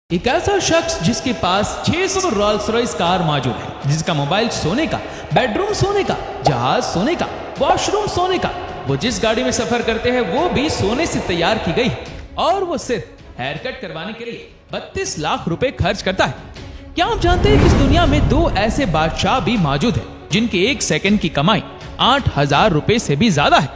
एक ऐसा शख्स जिसके पास 600 रोल्स रॉयस कार मौजूद है, जिसका मोबाइल सोने का, बेडरूम सोने का, जहाज सोने का, वॉशरूम सोने का, वो जिस गाड़ी में सफर करते हैं वो भी सोने से तैयार की गई है और वो सिर्फ हेयर कट करवाने के लिए 32 लाख रुपए खर्च करता है। क्या आप जानते हैं कि इस दुनिया में दो ऐसे बादशाह भी मौजूद हैं जिनके एक सेकंड की कमाई 8,000 रुपए से भी ज्यादा है।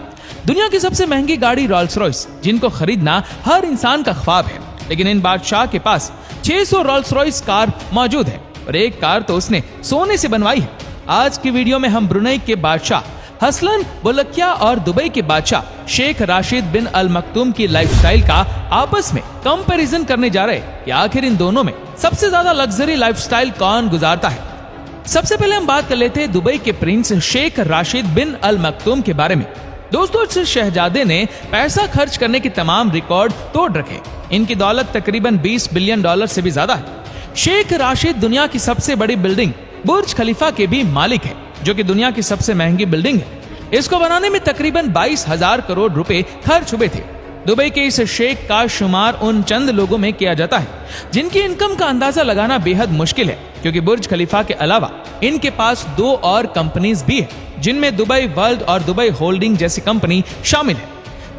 दुनिया की सबसे महंगी गाड़ी रोल्स रॉयस, जिनको खरीदना हर इंसान का ख्वाब है, लेकिन इन बादशाह के पास 600 रोल्स रॉयस कार मौजूद है और एक कार तो उसने सोने से बनवाई है। आज की वीडियो में हम ब्रुनई के बादशाह हसन बोलकिया और दुबई के बादशाह शेख राशिद बिन अल मक्तूम की लाइफस्टाइल का आपस में कंपैरिजन करने जा रहे हैं कि आखिर इन दोनों में सबसे ज्यादा लग्जरी लाइफस्टाइल कौन गुजारता है। सबसे पहले हम बात कर लेते हैं दुबई के प्रिंस शेख राशिद बिन अल मक्तूम के बारे में। दोस्तों, इस शहजादे ने पैसा खर्च करने के तमाम रिकॉर्ड तोड़ रखे। इनकी दौलत तकरीबन 20 बिलियन डॉलर से भी ज्यादा है। शेख राशिद दुनिया की सबसे बड़ी बिल्डिंग बुर्ज खलीफा के भी मालिक है, जो कि दुनिया की सबसे महंगी बिल्डिंग है। इसको बनाने में तकरीबन 22,000 करोड़ रुपए खर्च हुए थे। दुबई के इस शेख का शुमार उन चंद लोगों में किया जाता है जिनकी इनकम का अंदाजा लगाना बेहद मुश्किल है, क्योंकि बुर्ज खलीफा के अलावा इनके पास दो और कंपनीज भी है, जिनमें दुबई वर्ल्ड और दुबई होल्डिंग जैसी कंपनी शामिल है,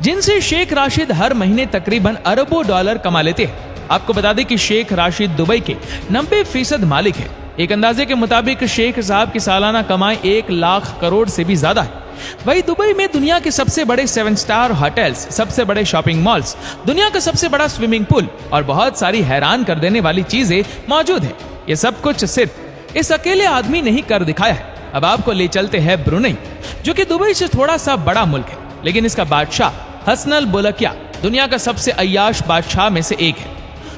जिनसे शेख राशिद हर महीने तकरीबन अरबों डॉलर कमा लेते हैं। आपको बता दें कि शेख राशिद दुबई के 90% मालिक है। एक अंदाजे के मुताबिक शेख साहब की सालाना कमाई 1 लाख करोड़ से भी ज्यादा है। वही दुबई में दुनिया के सबसे बड़े 7 स्टार होटल्स, सबसे बड़े शॉपिंग मॉल्स, दुनिया का सबसे बड़ा स्विमिंग पूल और बहुत सारी हैरान कर देने वाली चीजें मौजूद है। ये सब कुछ सिर्फ इस अकेले आदमी ने ही कर दिखाया है। अब आपको ले चलते हैं ब्रुनई, जो कि दुबई से थोड़ा सा बड़ा मुल्क है, लेकिन इसका बादशाह हसन बोलकिया दुनिया का सबसे अय्याश बादशाह में से एक है।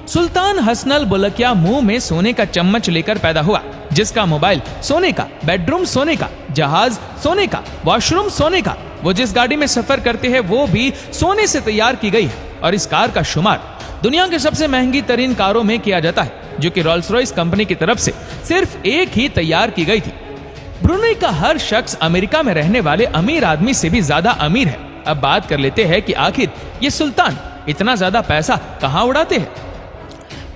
सुल्तान हसन बोलकिया मुंह में सोने का चम्मच लेकर पैदा हुआ, जिसका मोबाइल सोने का, बेडरूम सोने का, जहाज सोने का, वॉशरूम सोने का, वो जिस गाड़ी में सफर करते हैं वो भी सोने से तैयार की गई है और इस कार का शुमार दुनिया के सबसे महंगी तरीन कारों में किया जाता है, जो कि रोल्स रॉयस कंपनी की तरफ से सिर्फ एक ही तैयार की गई थी। ब्रुनई का हर शख्स अमेरिका में रहने वाले अमीर आदमी से भी ज्यादा अमीर है। अब बात कर लेते हैं कि आखिर ये सुल्तान इतना ज्यादा पैसा कहां उड़ाते हैं।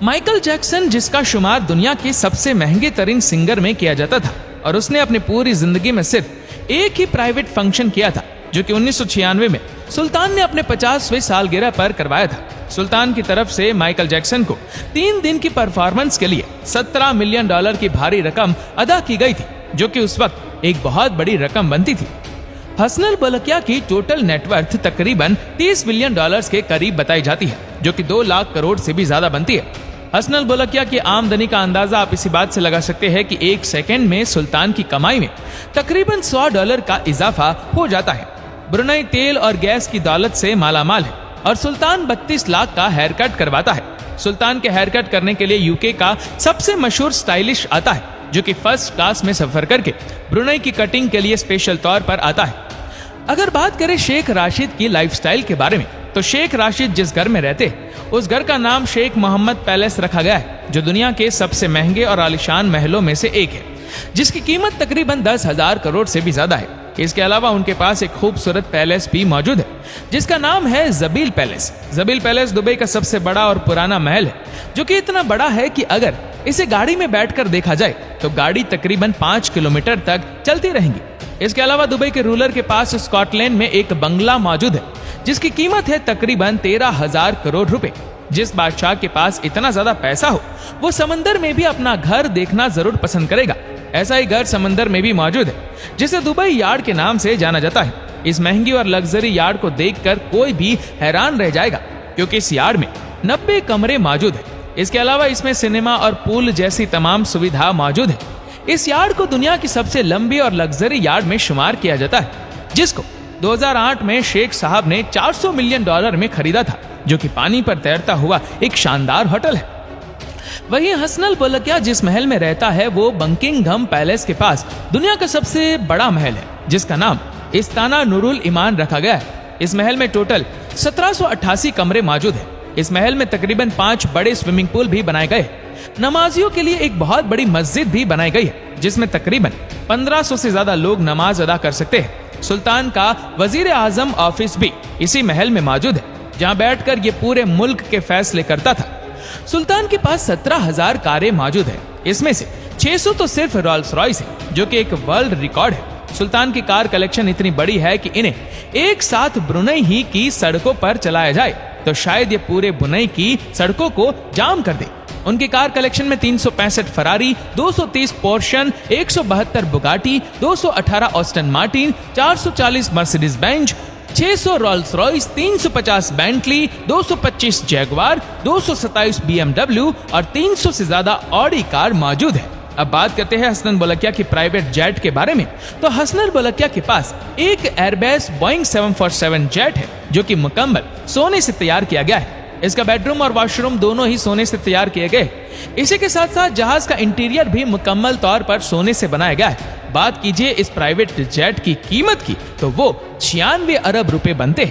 माइकल जैक्सन, जिसका शुमार दुनिया के सबसे महंगे तरीन सिंगर में किया जाता था, और उसने अपनी पूरी जिंदगी में सिर्फ एक ही प्राइवेट फंक्शन किया था, जो कि 1996 में सुल्तान ने अपने 50वें सालगिरह पर करवाया था। सुल्तान की तरफ से माइकल जैक्सन को 3 दिन की परफॉर्मेंस के लिए 17 मिलियन डॉलर की भारी रकम अदा की गई थी, जो कि उस वक्त एक बहुत बड़ी रकम बनती थी। हसन बोलकिया की टोटल नेटवर्थ तकरीबन 30 बिलियन डॉलर्स के करीब बताई जाती है, जो कि 2 लाख करोड़ से भी ज्यादा बनती है। हसन बोलकिया की आमदनी का अंदाजा आप इसी बात से लगा सकते हैं कि एक सेकंड में सुल्तान की कमाई में तकरीबन $100 का इजाफा हो जाता है। ब्रुनई तेल और गैस की दौलत से मालामाल है और सुल्तान 32 लाख का हेयर कट करवाता है। सुल्तान के हेयर कट करने के लिए यूके का सबसे मशहूर स्टाइलिश आता है, जो कि फर्स्ट क्लास में सफर करके ब्रुनई की कटिंग के लिए स्पेशल तौर पर आता है। अगर बात करें शेख राशिद की लाइफस्टाइल के बारे में, तो शेख राशिद जिस घर में रहते हैं उस घर का नाम शेख मोहम्मद पैलेस रखा गया है, जो दुनिया के सबसे महंगे और आलीशान महलों में से एक है, जिसकी कीमत तकरीबन 10,000 करोड़ से भी ज्यादा है। इसके अलावा उनके पास एक खूबसूरत पैलेस भी मौजूद है, जिसका नाम है Zabeel palace. Zabeel palace Dubai का सबसे बड़ा और पुराना महल है, जो कि इतना बड़ा है कि अगर इसे गाड़ी में बैठकर देखा जाए तो गाड़ी तकरीबन 5 किलोमीटर तक चलती रहेंगी। इसके अलावा दुबई के रूलर के पास स्कॉटलैंड में एक बंगला मौजूद है, जिसकी कीमत है तकरीबन 13,000 करोड़ रुपए। जिस बादशाह के पास इतना ज्यादा पैसा हो, वो समंदर में भी अपना घर देखना जरूर पसंद करेगा। ऐसा ही घर समंदर में भी मौजूद है, जिसे दुबई यार्ड के नाम से जाना जाता है। इस महंगी और लग्जरी यार्ड को देखकर कोई भी हैरान रह जाएगा, क्योंकि इस यार्ड में 90 कमरे मौजूद है। इसके अलावा इसमें सिनेमा और पूल जैसी तमाम सुविधा मौजूद है। इस यार्ड को दुनिया की सबसे लंबी और लग्जरी यार्ड में शुमार किया जाता है, जिसको 2008 में शेख साहब ने 400 मिलियन डॉलर में खरीदा था, जो कि पानी पर तैरता हुआ एक शानदार होटल है। वहीं हसन बोलकिया जिस महल में रहता है वो बकिंघम पैलेस के पास दुनिया का सबसे बड़ा महल है, जिसका नाम इस्ताना नूरुल ईमान रखा गया है। इस महल में टोटल 1788 कमरे मौजूद है। इस महल में तकरीबन 5 बड़े स्विमिंग पूल भी बनाए गए। नमाजियों के लिए एक बहुत बड़ी मस्जिद भी बनाई गई है, जिसमें तकरीबन 1500 से ज्यादा लोग नमाज अदा कर सकते हैं। सुल्तान का वजीर आजम ऑफिस भी इसी महल में मौजूद है, जहां बैठकर ये पूरे मुल्क के फैसले करता था। सुल्तान के पास 17,000 कारें मौजूद है। इसमें से 600 तो सिर्फ रॉल्स रॉयस है, जो कि एक वर्ल्ड रिकॉर्ड है। सुल्तान की कार कलेक्शन इतनी बड़ी है कि इन्हें एक साथ ब्रुनई ही की सड़कों पर चलाया जाए तो शायद ये पूरे ब्रुनई की सड़कों को जाम कर दे। उनकी कार कलेक्शन में 365 Ferrari, 230 portion, 172 Bugatti, 218 Austin Martin, 440 Mercedes Benz, 600 Rolls Royce, 350 Bentley, 225 Jaguar, 227 BMW और 300 से ज्यादा ऑडी कार मौजूद है। अब बात करते हैं हसनैन बोलकिया की प्राइवेट जेट के बारे में। तो हसनैन बोलकिया के पास एक एयरबस बोइंग 747 जेट है, जो कि मुकम्मल सोने से तैयार किया गया है। इसका बेडरूम और वॉशरूम दोनों ही सोने से तैयार किए गए। इसी के साथ साथ जहाज का इंटीरियर भी मुकम्मल तौर पर सोने से बनाया गया है। बात कीजिए इस प्राइवेट जेट की कीमत की, तो वो 96 अरब रुपए बनते हैं।